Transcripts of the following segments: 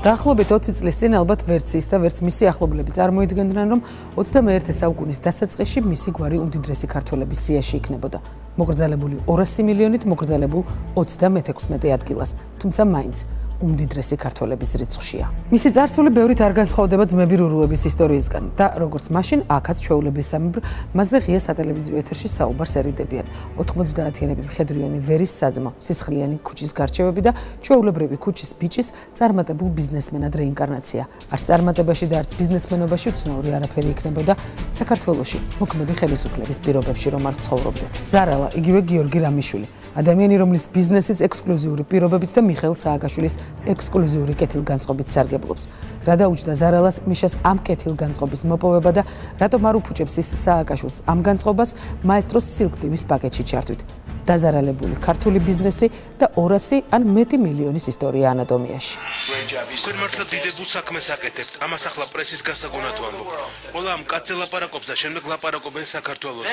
Დაახლოებით 20 წლის წინ ალბათ ვერც ის და ვერც მისი ახლობლები წარმოიდგენდნენ, რომ 21 საუკუნის დასაწყისში მისი გვარი უმდიდრესი ქართველების სიაში იქნებოდა. მოგრძალებული 200 მილიონით მოგრძალებულ 36 ადგილას, თუმცა მაინც უმდიდრესი ქართველების რიცხვშია. მისი წარსული ბევრით არ განსხვავდება ძმები რურუების ისტორიისგან და როგორც მაშინ, აქაც ჩვეულებისამებრ მასზე ღია სატელევიზიო ეთერში საუბარს ერიდებიან. 90-იანები მხედრიონი ვერის საძმო, სისხლიანი ქუჩის გარჩევები და ჩვეულებრივი ქუჩის ბიჭის წარმატებულ ბიზნესმენად რეინკარნაცია. არც წარმატებაში და არც ბიზნესმენობაში უცნაური არაფერი იქნებოდა საქართველოში მოქმედი ხელისუფლების პირობებში რომ არ ცხოვრობდეთ. ზარალა, იგივე გიორგი რამიშვილი, ადამიანი, რომლის ბიზნესის ექსკლუზიური პირობებით და მიხეილ სააკაშვილის ექსკლუზიური კეთილგანწყობით სარგებლობს. რა დაუჯდა ზარალას მიშას ამ კეთილგანწყობის მოპოვება და რატომ არ უფუჭებს ის სააკაშვილს ამ განწყობას მაესტროს სილკტივის პაკეტში ჩართვით. დაზარალებული ქართული ბიზნესი და 200 ან მეტი მილიონის ისტორია ანატომიაში. თქვენ მართლა დიდებულ საქმეს აკეთებთ, ამას ახლა პრესის გასაგონად ვამბობ. ყველა ამ კაცზე ლაპარაკობს და შემდეგ ლაპარაკობენ საქართველოს.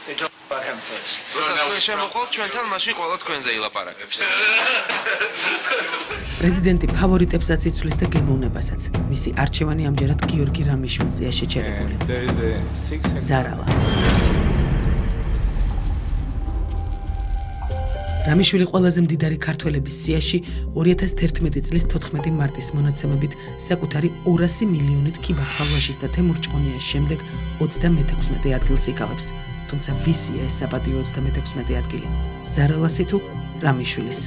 როცა თქვენ შემოყოლთ, ჩვენთან მაშინ ყველა თქვენზე ილაპარაკებს. პრეზიდენტი ფავორიტებსაც იცვლის და გემოვნებასაც. მისი არჩევანი ამჯერად გიორგი რამიშვილზეა შეჩერებული. ზარალა. რამიშვილი ყველაზე მდიდარი ქართველების სიაში 2011 წლის 14 მარტის მონაცემებით საკუთარი 200 მილიონით ქიბა ხალვაშის და თემურ ჭყონიას შემდეგ 36 ადგილს იკავებს. თუმცა ვისია ეს საპატიო 36 ადგილი? ზარალასი თუ რამიშვილის?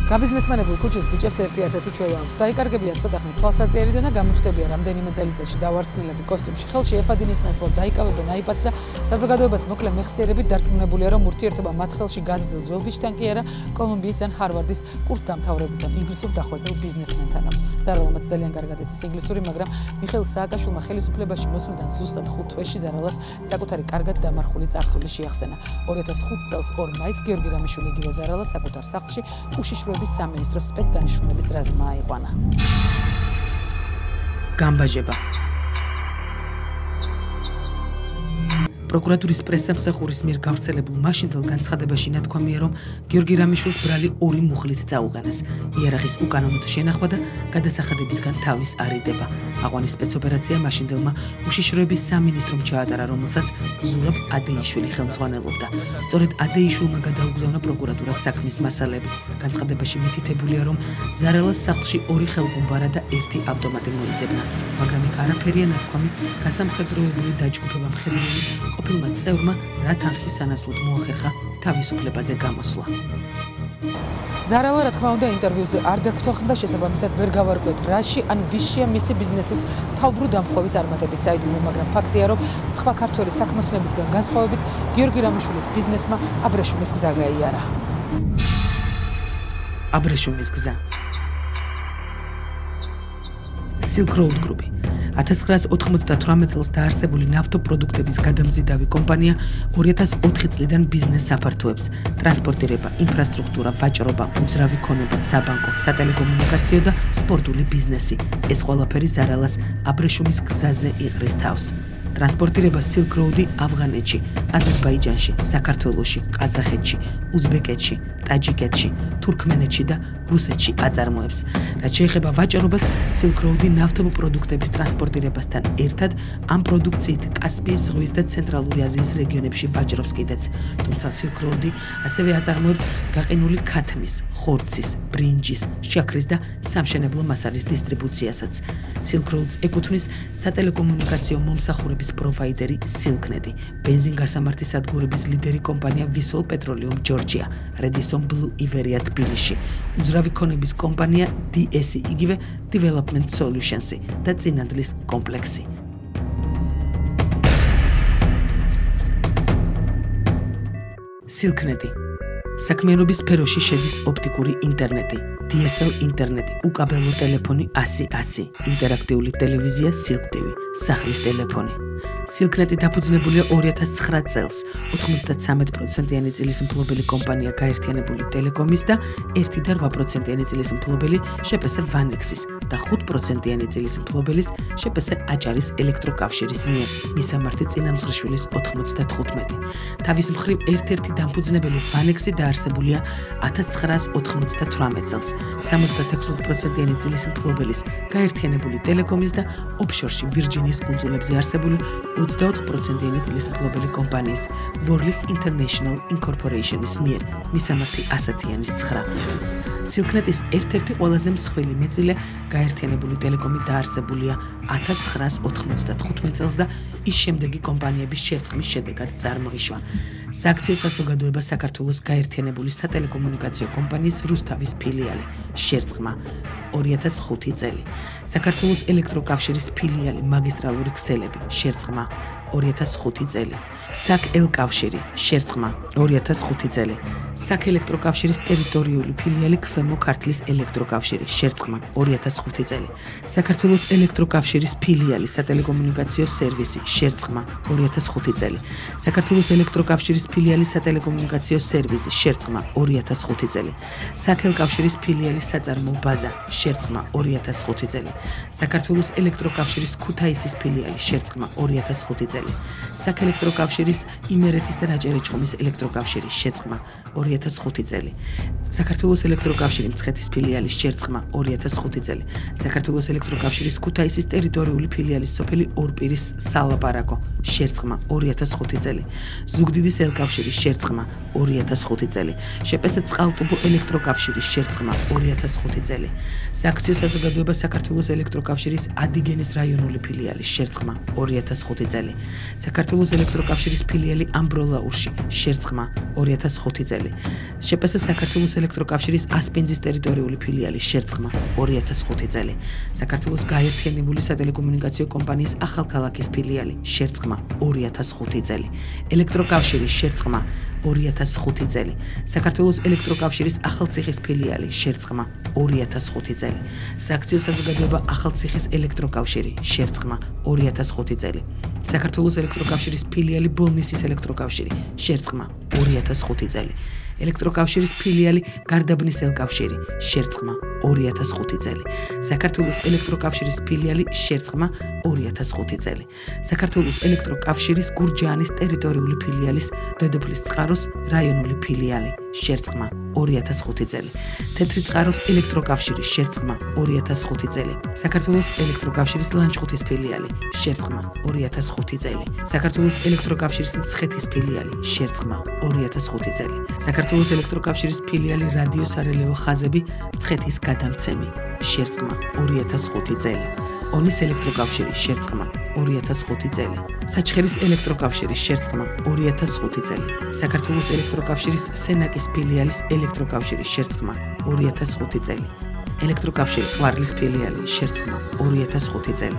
გაბიზნესმენებულ ქუჩის ბიჭებს ერთი ასეთი ჩვევა აქვს. დაიკარგებიან ცოტახნით თვალსაწიერიდან და გამოჩნდებიან რამდენიმე წელიწადში დავარცხნილები კოსტუმში. ხელში ეფადინის ნაცვლად დაიკავებენ აიპადს და საზოგადოებაც მოკლე მეხსიერებით დარწმუნებულია, რომ ურთიერთობა მათ ხელში გაზრდილ ძველ ბიჭთან კი არა, კოლუმბიის ან ჰარვარდის კურსდამთავრებთან, ინგლისურ დახვეწილ ბიზნესმენთან აქვს. ზარალამაც ძალიან კარგად იცის ინგლისური, მაგრამ მიხეილ სააკაშვილმა ხელისუფლებაში მოსვლიდან ზუსტად 5 თვეში ზარალას საკუთარი კარგად დამარხული წარსული შეახსენა. 2005 წელს 2 მაისს გიორგი რამიშვილი იგივე ზარალას საკუთარ სახლში უშიშროების სამინისტროს სპეცდანიშნულების რაზმმა აიყვანა. გამბაჟება. პროკურატურის პრესსამსახურის მიერ გავრცელებულ მაშინდელ განცხადებაში ნათქვამია, რომ გიორგი რამიშვილს ბრალი 2 მუხლით წაუყენეს. იარაღის უკანონოდ შენახვა და გადასახადებისგან თავის არიდება. აყვანის სპეცოპერაცია მაშინდელმა უშიშროების სამინისტრომ ჩაატარა, რომელსაც ზურაბ ადეიშვილი ხელმძღვანელობდა. სწორედ ადეიშვილმა გადაუგზავნა პროკურატურას საქმის მასალები. განცხადებაში მითითებულია, რომ ზარალას სახლში 2 ხელღუმბარა და 1 ავტომატი მოიძებნა, მაგრამ იქ არაფერია ნათქვამი გასამხედროებული დაჯგუფება მხედრიანის ყოფილმა წევრმა რა თანხის სანაცვლოდ მოახერხა თავისუფლებაზე გამოსვლა. ზარალა, რა თქმა უნდა, ინტერვიუზე არ დაგვთვალხმდა, შესაბამისად ვერ გავარკვევთ, რაში ან ვისშია მისი ბიზნესის თავბრუ დამხვევი წარმატების საიდუმლო, მაგრამ ფაქტია, რომ სხვა ქართველი საქმოსნებისგან განსხვავებით, გიორგი რამიშვილის ბიზნესმა აბრეშუმის გზა გაიარა. აბრეშუმის გზა. Silk Road Group. 1998 წელს დაარსებული ნავთობპროდუქტების გადამზიდავი კომპანია 2004 წლიდან ბიზნეს საფართოებს: ტრანსპორტირება, ინფრასტრუქტურა, ვაჭრობა, უძრავი ქონება, საბანკო, სატელეკომუნიკაციო და სპორტული ბიზნესი. ეს ყველაფერი ზარალას აბრეშუმის გზაზე იყრის თავს. ტრანსპორტირება Silk Road-ი ავღანეთში, აზერბაიჯანში, საქართველოში, ყაზახეთში, უზბეკეთში, ტაჯიკეთში, თურქმენეთში და რუსეთში აწარმოებს. რაც შეეხება ვაჭრობას, Silk Road-ი ნავთობპროდუქტების ტრანსპორტირებასთან ერთად ამ პროდუქციით კასპიის ზღვის და ცენტრალური აზიის რეგიონებში ვაჭრობს კიდეც. თუმცა Silk Road-ი ასევე აწარმოებს გაყინული ქათმის, ხორცის, ბრინჯის, შაქრის და სამშენებლო მასალის დისტრიბუციასაც. Silk Road-ს ეკუთვნის სატელეკომუნიკაციო მომსახურების პროვაიდერი Silknet, ბენზინგასამართი სადგურების ლიდერი კომპანია Vissol Petroleum Georgia, Redison Blue Iberia თბილისში, უძრავი ქონების კომპანია DS, იგივე Development Solutions და წინანდლის კომპლექსი. Silknet. საქმიანობის სფეროში შედის ოპტიკური ინტერნეტი, DSL ინტერნეტი, უკაბელო ტელეფონი 100-100, ინტერაქტიული ტელევიზია Silk TV, სახლის ტელეფონი. Silknet-ი დაფუძნებულია 2009 წელს. 93%-იანი წილის მფლობელი კომპანია გაერთიანებული ტელეკომის და 1.8%-იანი წილის მფლობელი შპს Vanex-ის და 5%-იანი წილის მფლობელის შპს აჭარის ელექტროკავშირის მიერ. მისამართი წინამძღვრიშვილის 95. თავის მხრივ ერთ-ერთი დამფუძნებელი Vanex-ი დაარსებულია 1998 წელს. 76%-იანი წილის მფლობელის გაერთიანებული ტელეკომის და ოფშორში ვირჯინიის კუნძულებზე არსებული 24%-იანი წილის მფლობელი კომპანიის Worley International Incorporation-ის მიერ. მისამართი 100-იანის 9. Silknet-ის ერთ-ერთი ყველაზე მსხვილი მეწილე გაერთიანებული ტელეკომი დაარსებულია 1995 წელს და ის შემდეგი კომპანიების შერწყმის შედეგად წარმოიშვა. სააქციო საზოგადოება საქართველოს გაერთიანებული სატელეკომუნიკაციო კომპანიის რუსთავის ფილიალი შერწყმა 2005 წელი. საქართველოს ელექტროკავშირის ფილიალი მაგისტრალური ქსელები შერწყმა 2005 წელი. SAC-ელ კავშირი შერწყმა 2005 წელი. SAC-ელექტროკავშირის ტერიტორიული ფილიალი ქვემო ქართლის ელექტროკავშირი შერწყმა 2005 წელი. საქართველოს ელექტროკავშირის ფილიალი სატელეკომუნიკაციო სერვისი შერწყმა 2005 წელი. საქართველოს ელექტროკავშირის ფილიალი სატელეკომუნიკაციო სერვისი შერწყმა 2005 წელი. SAC-ელ კავშირის ფილიალი საწარმოო ბაზა შერწყმა 2005 წელი. საქართველოს ელექტროკავშირის ქუთაისის ფილიალი შერწყმა 2005 წელი. SAC-ელექტროკავშირის იმერეთის და რაჭა-ლეჩხუმის ელექტროკავშირი შეწყმა 2005 წელი. საქართველოს ელექტროკავშირის მცხეთის ფილიალის შერწყმა 2005 წელი. საქართველოს ელექტროკავშირის ქუთაისის ტერიტორიული ფილიალის სოფელი ორპირის სალაპარაკო შერწყმა 2005 წელი. ზუგდიდის ელკავშირის შერწყმა 2005 წელი. შპს წყალტუბო ელექტროკავშირის შერწყმა 2005 წელი. სააქციო საზოგადოება საქართველოს ელექტროკავშირის ადიგენის რაიონული ფილიალის შერწყმა 2005 წელი. საქართველოს ელექტროკავშირის ფილიალი ამბროლაურში შერწყმა 2005 წელი. შპს საქართველოს ელექტროკავშირის ასპინძის ტერიტორიული ფილიალის შერწყმა 2005 წელი. საქართველოს გაერთიანებული სატელეკომუნიკაციო კომპანიის ახალქალაქის ფილიალი შერწყმა 2005 წელი. ელექტროკავშირის შერწყმა 2005 წელი. საქართველოს ელექტროკავშირის ახალციხის ფილიალი შერწყმა 2005 წელი. სააქციო საზოგადოება ახალციხის ელექტროკავშირი შერწყმა 2005 წელი. საქართველოს ელექტროკავშირის ფილიალი ბოლნისის ელექტროკავშირი შერწყმა 2005 წელი. ელექტროკავშირის ფილიალი გარდაბნის ელკავშირი შერწყმა 2005 წელი. საქართველოს ელექტროკავშირის ფილიალი შერწყმა 2005 წელი. საქართველოს ელექტროკავშირის გურჯაანის ტერიტორიული ფილიალის დედოფლის წყაროს რაიონული ფილიალი შერწყმა 2005 წელი. თეთრი წყაროს ელექტროკავშირის შერწყმა 2005 წელი. საქართველოს ელექტროკავშირის ლანჩხუთის ფილიალი შერწყმა 2005 წელი. საქართველოს ელექტროკავშირის მცხეთის ფილიალი შერწყმა 2005 წელი. საქართველოს ელექტროკავშირის ფილიალი რადიო სარელევო ხაზები მცხეთის გადამცემი შერწყმა 2005 წელი. ონის ელექტროკავშირი შერწყმა 2005 წელი. საჩხერის ელექტროკავშირის შერწყმა 2005 წელი. საქართველოს ელექტროკავშირის სენაკის ფილიალის ელექტროკავშირის შერწყმა 2005 წელი. ელექტროკავშირი ყვარლის ფილიალი შერწყმა 2005 წელი.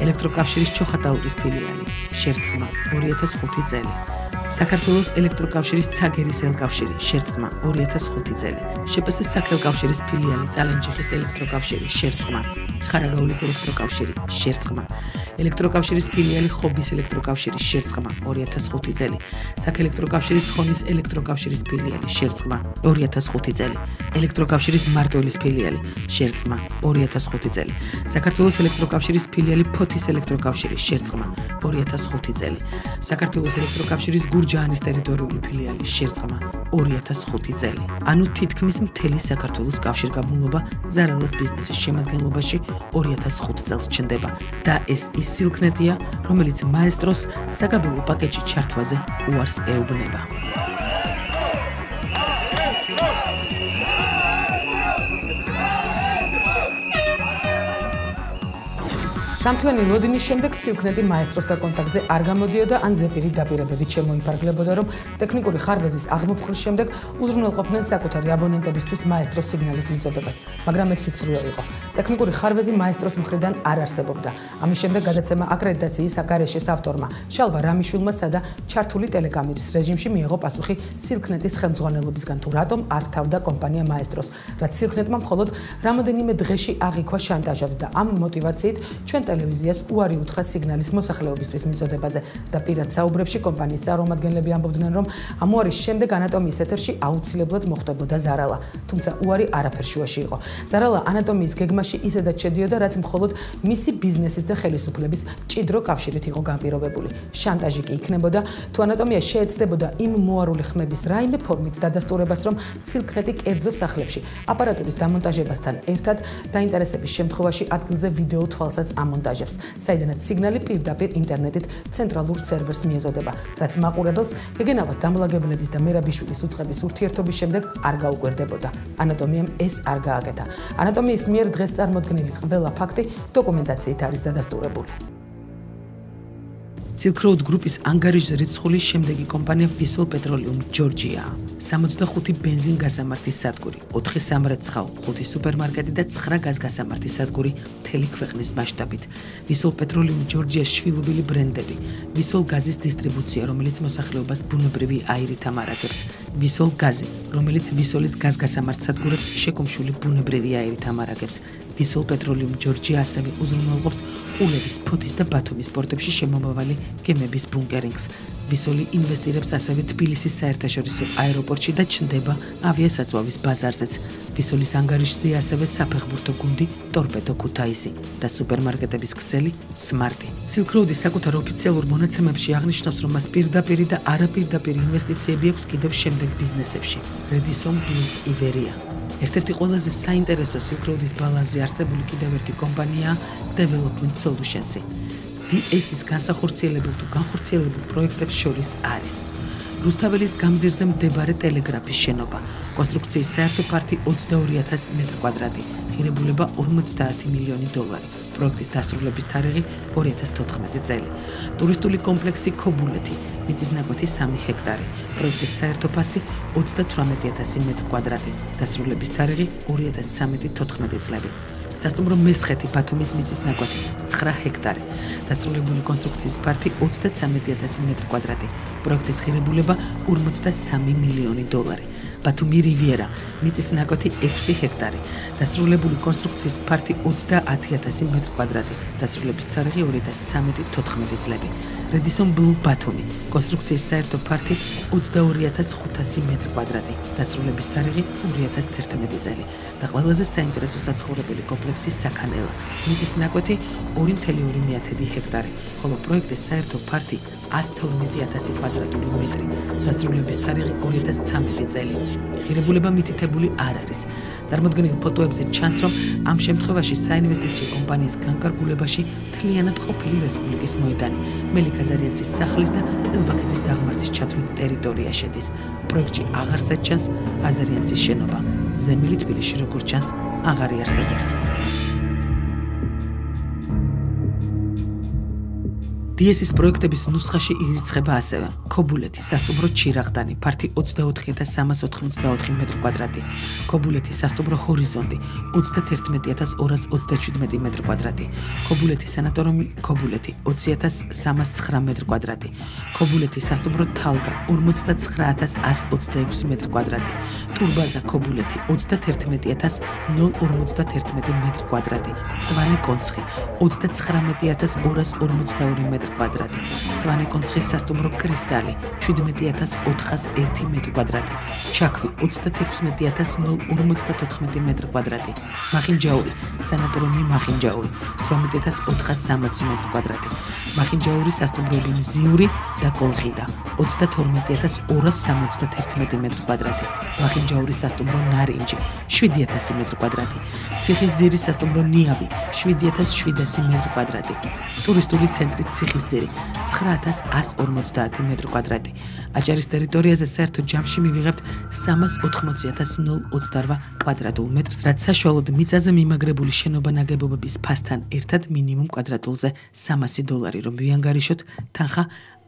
ელექტროკავშირის ჩოხატაურის ფილიალი შერწყმა 2005 წელი. საქართველოს ელექტროკავშირის ცაგერის ელკავშირი შერწყმა 2005 წელი. შპს საქელკავშირის ფილიალი წალენჯიხის ელექტროკავშირი შერწყმა. ხარაგაულის ელექტროკავშირი შერწყმა. ელექტროკავშირის ფილიალი ხობის ელექტროკავშირი შერწყმა 2005 წელი. საქელექტროკავშირის ხონის ელექტროკავშირის ფილიალი შერწყმა 2005 წელი. ელექტროკავშირის მარტვილის ფილიალი შერწყმა 2005 წელი. საქართველოს ელექტროკავშირის ფილიალი ფოთის ელექტროკავშირი შერწყმა 2005 წელი. საქართველოს ელექტროკავშირის გურჯაანის ტერიტორიული ფილიალი შერწყმა 2005 წელი. ანუ თითქმის მთელი საქართველოს კავშირგაბმულობა ზარალას ბიზნესის შემადგენლობაში 2005 წელს ჩნდება და ეს ის Silknet-ია, რომელიც მაესტროს საგაბმულო პაკეტში ჩართვაზე უარს ეუბნება. სამთვიანი ლოდინის შემდეგ Silknet-ი მაესტროსთან კონტაქტზე არ გამოდიოდა ან ზეპირი დაპირებებით შემოიფარგლებოდა, რომ ტექნიკური ხარვეზის აღმოფხრის შემდეგ უზრუნველყოფდნენ საკუთარი აბონენტებისთვის მაესტროს სიგნალის მიწოდებას, მაგრამ ეს სიცრუე იყო. ტექნიკური ხარვეზი მაესტროს მხრიდან არ არსებობდა. ამის შემდეგ გადაცემა აკრედიტაციის გარეშეს ავტორმა შალვა რამიშვილმა სადა ჩართული ტელეკამერის რეჟიმში მიიღო პასუხი Silknet-ის ხელმძღვანელობისგან თუ რატომ არ თავდა კომპანია მაესტროს, რაც Silknet-მა მხოლოდ რამოდენიმე დღეში აღიქვა შანტაჟად და ამ მოტივაციით ჩვენ ტელევიზიას უარი უთხრა სიგნალის მოსახლეობისთვის მიწოდებაზე და პირად საუბრებში კომპანიის წარმომადგენლები ამბობდნენ, რომ ამ უარის შემდეგ ანატომიის ეთერში აუცილებლად მოხდებოდა ზარალა, თუმცა უარი არაფერ შუაში იყო. ზარალა ანატომიის გეგმაში ისედაც შედიოდა, რაც მხოლოდ მისი ბიზნესის და ხელისუფლების მჭიდრო კავშირით იყო განპირობებული. შანტაჟი კი იქნებოდა, თუ ანატომია შეეცდებოდა იმ მოარული ხმების რაიმე ფორმით დადასტურებას, რომ სილქნეტი კერძო სახლებში აპარატურის დამონტაჟებასთან ერთად დაინტერესების შემთხვევაში ადგილზე ვიდეო თვალსაც ამონტაჟებს, საიდანაც სიგნალი პირდაპირ ინტერნეტით ცენტრალურ სერვერს მიეზოდება, რაც მაყურებელს გეგენავას დამლაგებლების და მერაბიშვილის უწყების ურთიერთობის შემდეგ არ გაუკვირდებოდა. ანატომიამ ეს არ გააკეთა. ანატომიის მიერ დღეს წარმოქმნილი ყველა ფაქტი დოკუმენტაციით არის დადასტურებული. Silk Road Group-ის ანგარიშზე რიცხული შემდეგი კომპანია Vissol Petroleum Georgia. 65 ბენზინგასამართის სადგური, 4 სამრეცხაო, 5 სუპერმარკეტი და 9 გაზგასამართის სადგური მთელი ქვეყნის მასშტაბით. Vissol Petroleum Georgia-ს შვილობილი ბრენდები, Vissol გაზის დისტრიბუცია, რომელიც მოსახლეობას ბუნებრივი აირით ამარაგებს, Vissol გაზი, რომელიც Vissolis გაზგასამართ სადგურებს შეკუმშული ბუნებრივი აირით ამარაგებს. Vissol Petroleum Georgia ასევე უზრუნველყოფს ყულევის, ფოთის და ბათუმის პორტებში შემომავალი გემების ბუნკერინგს. Vissoli ინვესტირებს ასევე თბილისის საერთაშორისო აეროპორტში და ჩნდება ავიასაწვავის ბაზარზეც. Vissolis ანგარიშზე ასევე საფეხბურთო გუნდი ტორპედო ქუთაისი და სუპერმარკეტების ქსელი Smart-ი. Silk Road-ის საკუთარ ოფიციალურ მონაცემებში აღნიშნავს, რომ მას პირდაპირი და არაპირდაპირი ინვესტიციები აქვს კიდევ შემდეგ ბიზნესებში. Redison Blue Iberia. ერთ-ერთი ყველაზე საინტერესო Silk Road-ის ბალანსზე არსებული კიდევ ერთი კომპანიაა Development Solutions-ი. DS-ის განსახორციელებელ თუ განხორციელებულ პროექტებს შორის არის რუსთაველის გამზირზე მდებარე ტელეგრაფის შენობა, კონსტრუქციის საერთო ფართი 22,000 მეტრი-კვადრატი, ღირებულება 50 მილიონი დოლარი, პროექტის დასრულების თარიღი 2014 წელი, ტურისტული კომპლექსი ქობულეთი, მიწისნაკვეთი 3 ჰექტარი, პროექტის საერთო ფასი 38,000 მეტრი-კვადრატი, დასრულების თარიღი 2013-14 წლები. სასტუმრო მესხეთი ბათუმის მიწისნაკვეთი 9 ჰექტარი, დასრულებული კონსტრუქციის ფართი 33,000 მეტრი-კვადრატი, პროექტის ღირებულება 53 მილიონი დოლარი. ბათუმი რივიერა, მიწისნაკვეთი 6 ჰექტარი, დასრულებული კონსტრუქციის ფართი 30,000 მეტრი-კვადრატი, დასრულების თარიღი 2013-14 წლები. Redison Blue ბათუმი, კონსტრუქციის საერთო ფართი 22,500 მეტრი-კვადრატი, დასრულების თარიღი 2011 წელი. და ყველაზე საინტერესო საცხოვრებელი კომპლექსი საქანელა, მიწისნაკვეთი 2,2 ჰექტარი, ხოლო პროექტის საერთო ფართი 112,000 კვადრატული მეტრი, დასრულების თარიღი 2013 წელი. ღირებულება მითითებული არ არის. წარმოდგენილ ფოტოებზე ჩანს, რომ ამ შემთხვევაში საინვესტიციო კომპანიის განკარგულებაში მთლიანად ყოფილი რესპუბლიკის მოედანი, მელიქ აზარიანცის სახლის და ელბაქეთის დაღმართის ჩათვლით ტერიტორია შედის. პროექტში აღარ საჩანს აზარიანცის შენობა. ზემილი თბილისში როგორც ჩანს აღარ იარსებობს. DS-ის პროექტების ნუსხაში ირიცხება ასევე ქობულეთი, სასტუმრო ჩირაღდანი, ფართი 24,384 მეტრი-კვადრატი, ქობულეთი, სასტუმრო ჰორიზონტი, 31,227 მეტრი-კვადრატი, ქობულეთი, სანატორიუმი ქობულეთი, 20,309 მეტრი-კვადრატი, ქობულეთი, სასტუმრო თალგა, 49,126 მეტრი-კვადრატი, ტურბაზა ქობულეთი, 31,051 მეტრი-კვადრატი, წვანე კონცხი, 39,242 მეტრი-კვადრატი, წვანე კონცხის სასტუმრო კრისტალი, 17,401 მეტრი-კვადრატი, ჩაქვი, 36,054 მეტრი-კვადრატი, მახინჯაური, სანატორიუმი მახინჯაური, 18,460 მეტრი-კვადრატი, მახინჯაური სასტუმროები მზიური და კოლხიდა, 22,271 მეტრი-კვადრატი, მახინჯაურის სასტუმრო ნარინჯი, 7,000 მეტრი-კვადრატი, ციხისძირის სასტუმრო ნიავი, 7,700 მეტრი-კვადრატი, ტურისტული ცენტრი ციხისძირი, 9,150 მეტრი-კვადრატი. აჭარის ტერიტორიაზე საერთო ჯამში მივიღებთ 380,028 კვადრატულ მეტრს, რაც საშუალოდ მიწაზე მიმაგრებული შენობა ნაგებობების ფასთან ერთად მინიმუმ კვადრატულზე $300, რომ ვიანგარიშოთ, თანხა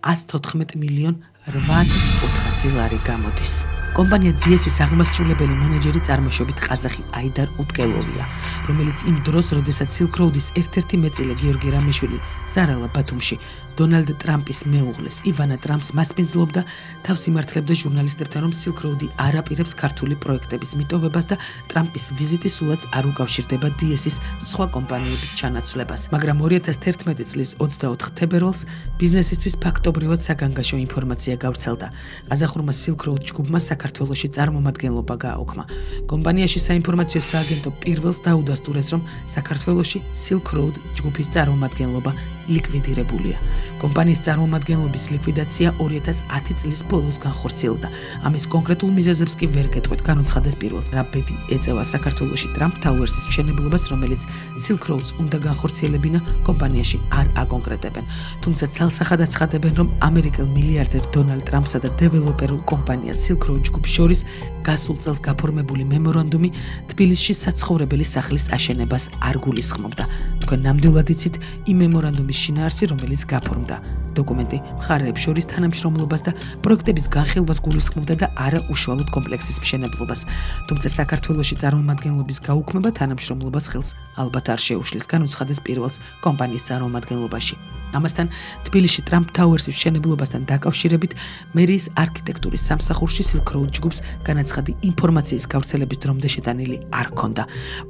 114,800,000 ლარი გამოდის. კომპანია DS-ის აღმასრულებელი მენეჯერი წარმოშობით ყაზახი აიდარ უტკელოვია, რომელიც იმ დროს, როდესაც Silk Road-ის ერთ-ერთი მეწილე გიორგი რამიშვილი ზარალა ბათუმში დონალდ ტრამპის მეუღლეს ივანა ტრამპს მასპინძლობდა თავს იმართლებდა ჟურნალისტებთან, რომ Silk Road-ი არ აპირებს ქართული პროექტების მიტოვებას და ტრამპის ვიზიტი სულაც არ უკავშირდება DS-ის სხვა კომპანიების ჩანაცვლებას. მაგრამ 2011 წლის 24 თებერვალს ბიზნესისთვის ფაქტობრივად საგანგაშო ინფორმაცია გავრცელდა. ყაზახურმა Silk Road ჯგუფმა საქართველოში წარმომადგენლობა გააუქმა. კომპანიაში საინფორმაციო სააგენტო პირველს დაუდასტურეს, რომ საქართველოში Silk Road ჯგუფის წარმომადგენლობა ლიკვიდირებულია. კომპანიის წარმომადგენლობის ლიკვიდაცია 2010 წლის ბოლოს განხორციელდა. ამის კონკრეტულ მიზეზებს კი ვერ გეტყვით, განუცხადეს პირველს, რა ბედი ეწევა საქართველოში Trump Towers-ის მშენებლობას, რომელიც Silk Road-ს უნდა განხორციელებინა, კომპანიაში არ აკონკრეტებენ. თუმცა ცალსახად აცხადებენ, რომ ამერიკელ მილიარდერ დონალდ ტრამპსა და დეველოპერულ კომპანია Silk Road ჯგუფს შორის გასულ წელს გაფორმებული მემორანდუმი თბილისში საცხოვრებელი სახლის აშენებას არ გულისხმობდა. თქვენ ნამდვილად იცით იმ მემორანდუმის შინაარსი, რომელიც გაფორმდა. დოკუმენტი მხარეებს შორის თანამშრომლობას და პროექტების განხილვას გულისხმობდა და არა უშუალოდ კომპლექსის მშენებლობას. თუმცა საქართველოში წარმომადგენლობის გაუქმება თანამშრომლობას ხელს ალბათ არ შეუშლის, განუცხადეს პირველს კომპანიის წარმომადგენლობაში. ამასთან თბილისში Trump Towers-ის მშენებლობასთან დაკავშირებით მერიის არქიტექტურის სამსახურში Silk Road ჯგუფს განაცხადი ინფორმაციის გავრცელების დრომდე შეტანილი არ ჰქონდა.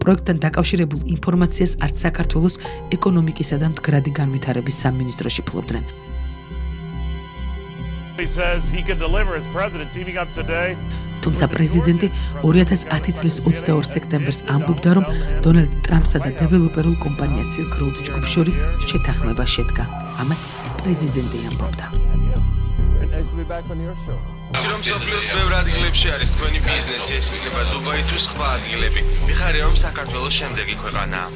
პროექტთან დაკავშირებულ ინფორმაციას არც საქართველოს ეკონომიკისა და მდგრადი განვითარების სამინისტროში ფლობდნენ. თუმცა პრეზიდენტი 2010 წლის 22 სექტემბერს ამბობდა, რომ დონალდ ტრამპსა და დეველოპერულ კომპანიას Silk Road ჯგუფს შორის შეთანხმება შედგა. ამას პრეზიდენტი ამბობდა. რომ სოფლიოს ბევრ ადგილებში არის თქვენი ბიზნესი, ეს იქნება დუბაი თუ სხვა ადგილები. მიხარია, რომ საქართველოს შემდეგი ქვეყანაა.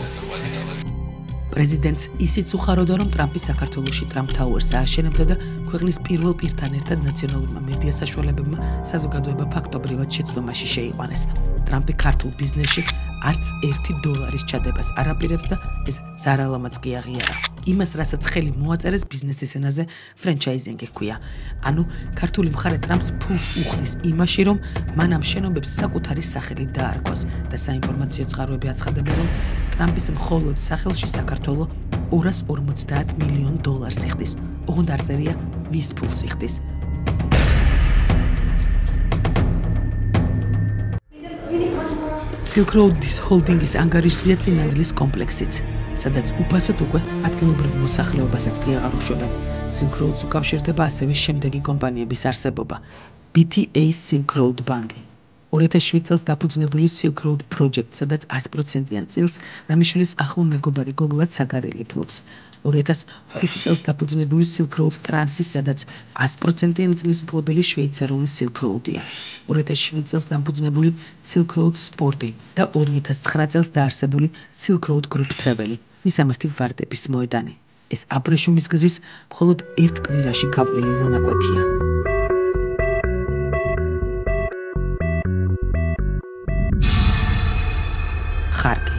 პრეზიდენტს ისიც უხაროდა, რომ ტრამპი საქართველოში Trump Towers-ს ააშენებდა და ქვეყნის პირველ პირთან ერთად ნაციონალურმა მედია საშუალებებმა საზოგადოება ფაქტობრივად შეცდომაში შეიყვანეს. ტრამპი ქართულ ბიზნესში არც $1 ჩადებას არ აპირებს და ეს ზარალამაც კი აღიარა. იმას, რასაც ხელი მოაწერეს ბიზნესის ენაზე ფრენჩაიზინგი ჰქვია. ანუ ქართული მხარე ტრამპს ფულს უხდის იმაში, რომ მან ამ შენობებს საკუთარი სახელი დაარქვას და საინფორმაციო წყაროები აცხადებენ, რომ ტრამპის მხოლოდ სახელში საქართველო $250 მილიონ იხდის. ოღონდ არ წერია ვის ფულს იხდის. Silk Road-ის ჰოლდინგის ანგარიშზეა წინანდლის კომპლექსიც, სადაც უფასოდ უკვე ადგილობრივ მოსახლეობასაც კი აღარ უშვებენ. Silk Road-ს უკავშირდება ასევე შემდეგი კომპანიების არსებობა: BTA Silk Road Bank, 2007 წელს დაფუძნებული Silk Road Project, სადაც 100%-იან წილს რამიშვილის ახლო მეგობარი გოგლად საგარელი ფლობს. 2005 წელს დაფუძნებული Silk Road Trans-ის, სადაც 100%-იანი წლის მფლობელი შვეიცარიული Silk Road-ია. 2007 წელს დაფუძნებული Silk Road Sport-ი და 2009 წელს დაარსებული Silk Road Group Travel-ი, მისამართი ვარდების მოედანი. ეს აბრეშუმის გზის მხოლოდ ერთ კვირაში გავლილი მონაკვეთია. ხარკი.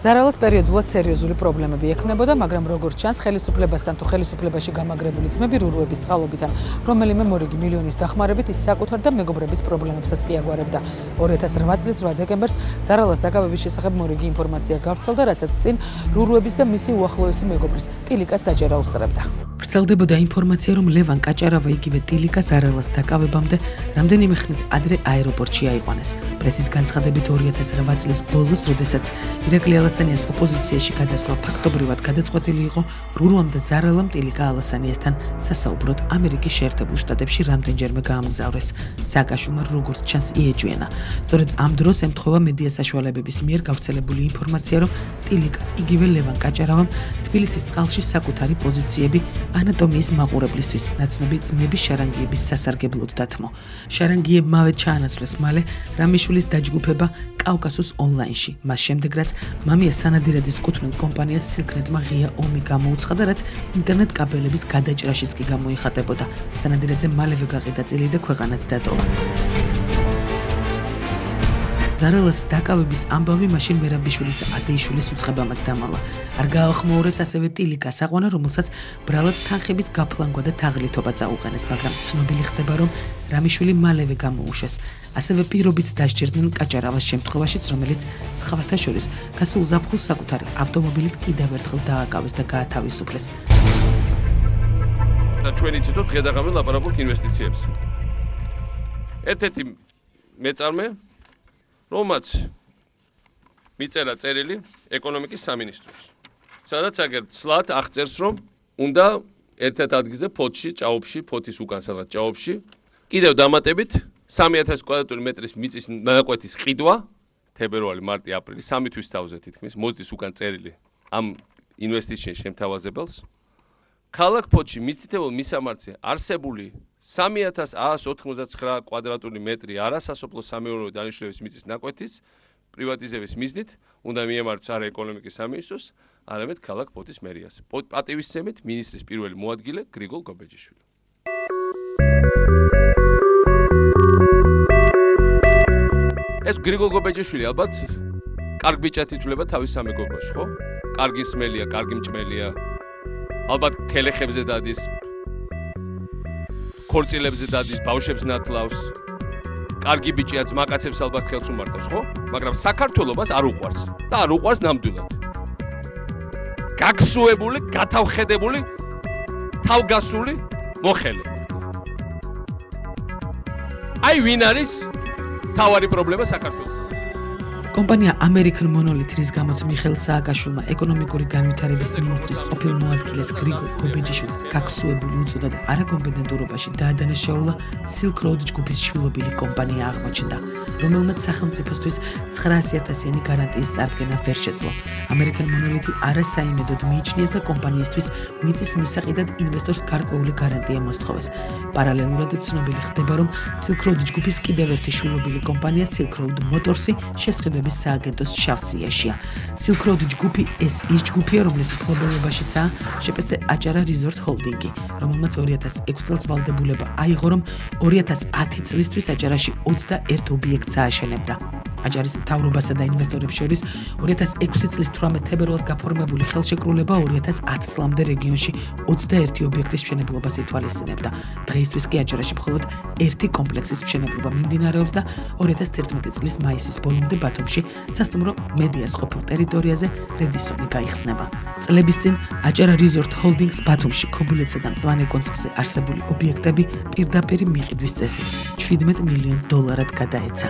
ზარალას პერიოდულად სერიოზული პრობლემები ექნებოდა, მაგრამ როგორც ჩანს, ხელისუფლებასთან თუ ხელისუფლებაში გამაგრებული ძმები რურუების წყალობიდან, რომელიმე მორიგი მილიონის დახმარებით ის საკუთარ და მეგობრების პრობლემებსაც კი აგვარებდა. 2008 წლის 8 დეკემბერს ზარალას დაკავების შესახებ მორიგი ინფორმაცია გავრცელდა, რასაც წინ რურუების და მისი უახლოესი მეგობრის ტილიკას დაჭერა უსწრებდა. ვრცელდებოდა ინფორმაცია, რომ ლევან კაჭარავა იგივე ტილიკა ზარალას დაკავებამდე რამდენიმე ხნით ადრე აეროპორტში აიყვანეს. პრესის განცხადებით 2008 წლის ბოლოს, როდესაც ირაკლი ალასანიას ოპოზიციაში გადასვლა ფაქტობრივად გადაწყვეტილი იყო, რურუამ და ზარალამ ტილიკა ალასანიასთან სასაუბროდ ამერიკის შეერთებულ შტატებში რამდენჯერმე გაამგზავრეს. სააკაშვილმა როგორც ჩანს იეჯვენა. სწორედ ამ დროს ემთხვევა მედია საშუალებების მიერ გავრცელებული ინფორმაცია, რომ ტილიკა იგივე ლევან კაჭარავამ თბილისის წყალში საკუთარი პოზიციები ანატომიის მაყურებლისთვის ნაცნობი ძმების შარანგიების სასარგებლოდ დათმო. შარანგიებმავე ჩაანაცვლეს მალე რამიშვილის დაჯგუფება კავკასოს ონლაინში. მას შემდეგ რაც მამია სანადირაძის კუთვნილ კომპანიას Silk-net-მა ღია ომი გამოუცხადა, რაც ინტერნეტ კაბელების გადაჭრაშიც კი გამოიხატებოდა. სანადირაძე მალევე გაყიდა წილი და ქვეყანაც დატოვა. ზარალას დაკავების ამბავი მაშინ მერაბიშვილის და ადეიშვილის უცხებამაც დამალა. არ გაახმოურეს ასევე ტილიკა საყვანა, რომელსაც ბრალად თანხების გაფლანგვა და თაღლითობა წაუყენეს, მაგრამ ცნობილი ხდება, რომ რამიშვილი მალევე გამოუშვეს. ასევე პირობით დასჯერდნენ კაჭარავას შემთხვევაშიც, რომელიც სხვათა შორის გასულ ზაფხულს საკუთარი ავტომობილით კიდევ ერთხელ დააკავეს და გაათავისუფლეს. და ჩვენი ციტოთ ღედაღამე ლაპარაკობთ ინვესტიციებზე. ერთ-ერთი მეწარმე რომაც მიწერა წერილი ეკონომიკის სამინისტროს. სადაც აგერ ცლად აღწერს, რომ უნდა ერთ-ერთ ადგილზე ფოთში, ჭაობში, ფოთის უკან სადღაც ჭაობში, კიდევ დამატებით 3000 კვადრატული მეტრის მიწის ნაკვეთის ყიდვა, თებერვალი, მარტი, აპრილი, 3 თვის თავზე თითქმის მოსდის უკან წერილი ამ ინვესტიციის შემთავაზებელს. ქალაქ ფოთში მითითებულ მისამართზე არსებული 3199 კვადრატული მეტრი არასასოფლო სამეურნეო დანიშნულების მიწის ნაკვეთის პრივატიზების მიზნით უნდა მიემართოს არა ეკონომიკის სამინისტროს, არამედ ქალაქ ფოთის მერიას. პატივისცემით მინისტრის პირველი მოადგილე გრიგოლ გობეჯიშვილი. ეს გრიგოლ გობეჯიშვილი ალბათ კარგ ბიჭად ითვლება თავის სამეგობროში, ხო? კარგი სმელია, კარგი მჭმელია. ალბათ ქელეხებზე დადის, ქორწილებზე დადის, ბავშვებს ნათლავს. კარგი ბიჭია, ძმაკაცებს ალბათ ხელს უმართავს, ხო? მაგრამ საქართველოს არ უყვარს და არ უყვარს ნამდვილად. გაგსუებული, გათავხედებული, თავგასული მოხელე. აი ვინ არის თავარი პრობლემა საქართველოს? კომპანია American Monolith, რის გამოც მიხეილ სააკაშვილმა ეკონომიკური განვითარების მინისტრის ყოფილ მოადგილეს გრიგოლ გობეჯიშვილს გაქსუებული უწოდა და არაკომპეტენტურობაში დაადანაშაულა Silk Road ჯგუფის შვილობილი კომპანია აღმოჩნდა, რომელმაც სახელმწიფოსთვის 900.000-იანი გარანტიის წარდგენა ვერ შეძლო. American Monolith არასაიმედოდ მიიჩნიეს და კომპანიისთვის მიწის მისაყიდად ინვესტორს გარკვეული გარანტია მოსთხოვეს. პარალელურად ცნობილი ხდება, რომ Silk Road ჯგუფის კიდევ ერთი შვილობილი კომპანია Silk Road Motors-ი შესყიდვების სააგენტოს შავ სიაშია. Silk Road ჯგუფი ის ჯგუფია, რომლის მფლობელობაშიცაა ჟპს აჭარა Resort Holding-ი, რომელმაც 2006 წელს ვალდებულება აიღო, რომ 2010 წლისთვის აჭარაში 21 ობიექტს ააშენებდა. აჭარის მთავრობასა და ინვესტორებს შორის 2006 წლის 18 თებერვალს გაფორმებული ხელშეკრულება 2010 წლამდე რეგიონში 21 ობიექტის მშენებლობას ითვალისწინებდა. დღეისთვის კი აჭარაში მხოლოდ ერთი კომპლექსის მშენებლობა მიმდინარეობს და 2011 წლის მაისის ბოლომდე ბათუმში სასტუმრო მედიას ყოფილ ტერიტორიაზე რედისონი გაიხსნება. წლების წინ აჭარა Resort Holdings ბათუმში ქობულეთსა და მწვანე კონცხზე არსებული ობიექტები პირდაპირ მიყიდვის წესით $17 მილიონ გადაეცა.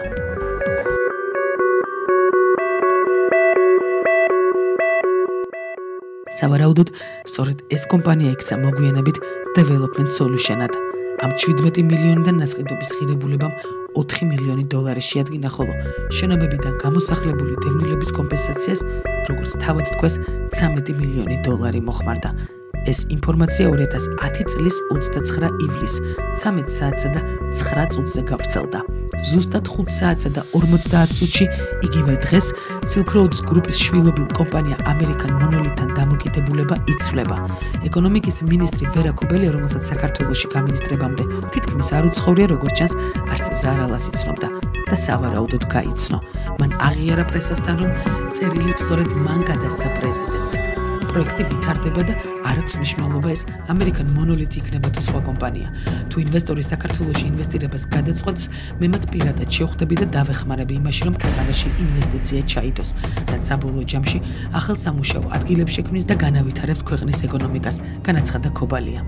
სავარაუდოდ, სწორედ ეს კომპანია იქცა მოგვიანებით Development Solution-ად. ამ $17 მილიონიდან ნასყიდობის ღირებულებამ $4 მილიონი შეადგინა, ხოლო შენობებიდან გამოსახლებული დევნილების კომპენსაციას, როგორც თავად თქვეს, $13 მილიონი მოხმარდა. ეს ინფორმაცია 2010 წლის 29 ივლისს 13 საათსა და 9 წუთზე გავრცელდა. ზუსტად 5 საათსა და 50 წუთში იგივე დღეს Silk Road ჯგუფის შვილობილ კომპანია American Monolith-თან დამოკიდებულება იცვლება. ეკონომიკის მინისტრი ვერა კობელია, რომელსაც საქართველოში გამინისტრებამდე თითქმის არ უცხოვრია, როგორც ჩანს, არც ზარალას იცნობდა და სავარაუდოდ გაიცნო. მან აღიარა პრესასთან, რომ წერილი სწორედ მან გადასცა პრეზიდენტს. პროექტი ვითარდება და არ აქვს მნიშვნელობა ეს American Monolith იქნება თუ სხვა კომპანია. თუ ინვესტორი საქართველოში ინვესტირებას გადაწყვეტს, მე მათ პირადად შევხვდები და დავეხმარები იმაში, რომ ქვეყანაში ინვესტიცია ჩაიდოს, რაც საბოლოო ჯამში ახალ სამუშაო ადგილებს შექმნის და განავითარებს ქვეყნის ეკონომიკას, განაცხადა ქობალია.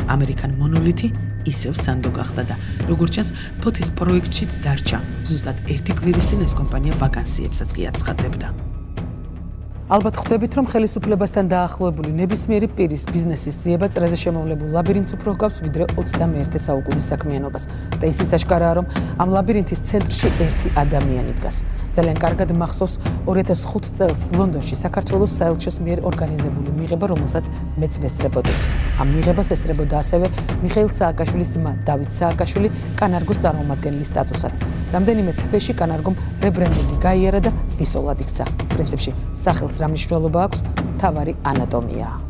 American Monolith ისევ სანდო გახდა და როგორც ჩანს, ფოთის პროექტშიც დარჩა. ზუსტად ერთი კვირის წინ ეს კომპანია ვაკანსიებსაც კი აცხადებდა. ალბათ ხვდებით, რომ ხელისუფლებასთან დაახლოებული ნებისმიერი პირის ბიზნესის ძიება წრეზე შემოვლებულ ლაბირინთს უფრო ჰგავს ვიდრე 21 საუკუნის საქმიანობას. და ისიც აშკარაა, რომ ამ ლაბირინთის ცენტრში ერთი ადამიანი დგას. ძალიან კარგად მახსოვს 2005 წელს ლონდონში საქართველოს საელჩოს მიერ ორგანიზებული მიღება, რომელსაც მეც ვესწრებოდი. ამ მიღებას ესწრებოდა ასევე მიხეილ სააკაშვილის ძმა დავით სააკაშვილი კანარგოს წარმომადგენლის სტატუსად. რამდენიმე თვეში კანარგომ რებრენდინგი გაიარა და ვისოლად იქცა. პრინციპში სახელს რა მნიშვნელობა აქვს, თავარი ანატომიაა.